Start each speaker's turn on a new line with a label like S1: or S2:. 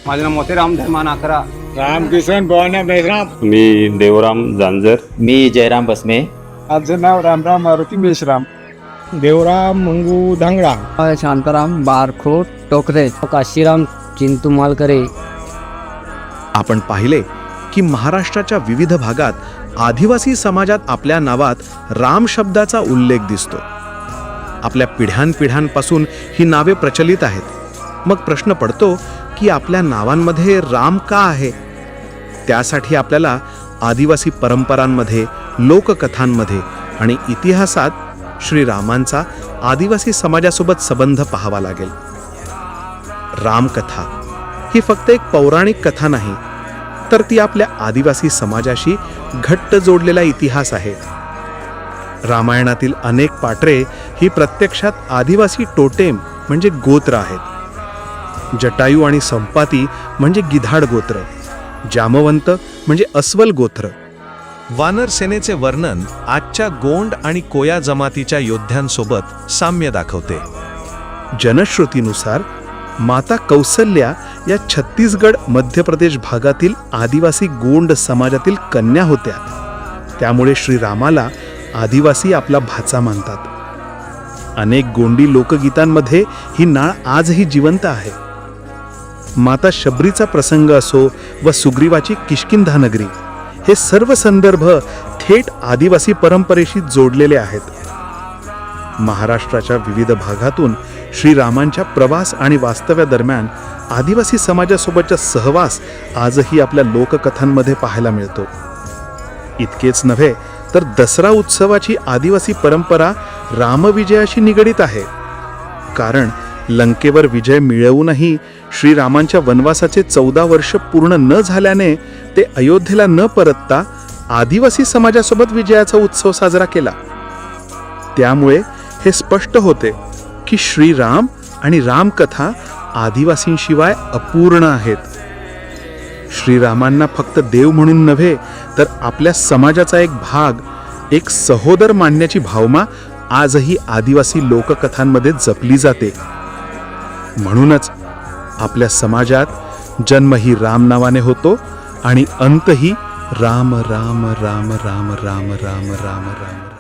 S1: माझं नाव मोतीराम धर्मान आकरा.
S2: रामकिशन भवाना मेश्राम.
S3: मी देवराम जानजर.
S4: मी जयराम बसमे.
S2: माझं नाव रामराम मारुती मेश्राम. देवराम मंगू धांगडा.
S5: शांताराम बारखोट टोकरे. काशीराम चिंतू मालकरे.
S6: आपण पाहिले की महाराष्ट्राच्या विविध भागात आदिवासी समाजात आपल्या नावात राम शब्दाचा उल्लेख दिसतो. आपल्या पिढ्यानपिढ्यांपासून ही नावे प्रचलित आहेत. मग प्रश्न पडतो की आपल्या नावांमध्ये राम का आहे? त्यासाठी आपल्याला आदिवासी परंपरांमध्ये, लोककथांमध्ये आणि इतिहासात श्रीरामांचा आदिवासी समाजासोबत संबंध पाहावा लागेल. रामकथा ही फक्त एक पौराणिक कथा नाही, तर ती आपल्या आदिवासी समाजाशी घट्ट जोडलेला इतिहास आहे. रामायणातील अनेक पात्रे ही प्रत्यक्षात आदिवासी टोटेम म्हणजे गोत्र आहेत. जटायू आणि संपाती म्हणजे गिधाड गोत्र, जामवंत म्हणजे अस्वल गोत्र. वानर सेनेचे वर्णन आजच्या गोंड आणि कोया जमातीच्या योद्ध्यांसोबत साम्य दाखवते. जनश्रुतीनुसार माता कौसल्या या छत्तीसगड मध्य प्रदेश भागातील आदिवासी गोंड समाजातील कन्या होत्या. त्यामुळे श्रीरामाला आदिवासी आपला भाचा मानतात. अनेक गोंडी लोकगीतांमध्ये ही नाळ आजही जिवंत आहे. माता शबरीचा प्रसंग असो व सुग्रीवाची किष्किंधा नगरी, हे सर्व संदर्भ थेट आदिवासी परंपरेशी जोडलेले आहेत. महाराष्ट्राच्या विविध भागातून श्रीरामांच्या प्रवास आणि वास्तव्यादरम्यान आदिवासी समाजासोबतचा सहवास आजही आपल्या लोककथांमध्ये पाहायला मिळतो. इतकेच नव्हे तर दसरा उत्सवाची आदिवासी परंपरा रामविजयाशी निगडीत आहे. कारण लंकेवर विजय मिळवूनही श्रीरामांच्या वनवासाचे 14 वर्ष पूर्ण न झाल्याने ते अयोध्येला न परतता आदिवासी समाजासोबत विजयाचा उत्सव साजरा केला. त्यामुळे हे स्पष्ट होते की श्रीराम आणि रामकथा आदिवासींशिवाय अपूर्ण आहेत. श्रीरामांना फक्त देव म्हणून नव्हे, तर आपल्या समाजाचा एक भाग, एक सहोदर मानण्याची भावना आजही आदिवासी लोककथांमध्ये जपली जाते. म्हणूनच आपल्या समाजात जन्मही राम नावाने होतो आणि अंतही राम राम राम राम राम राम राम राम.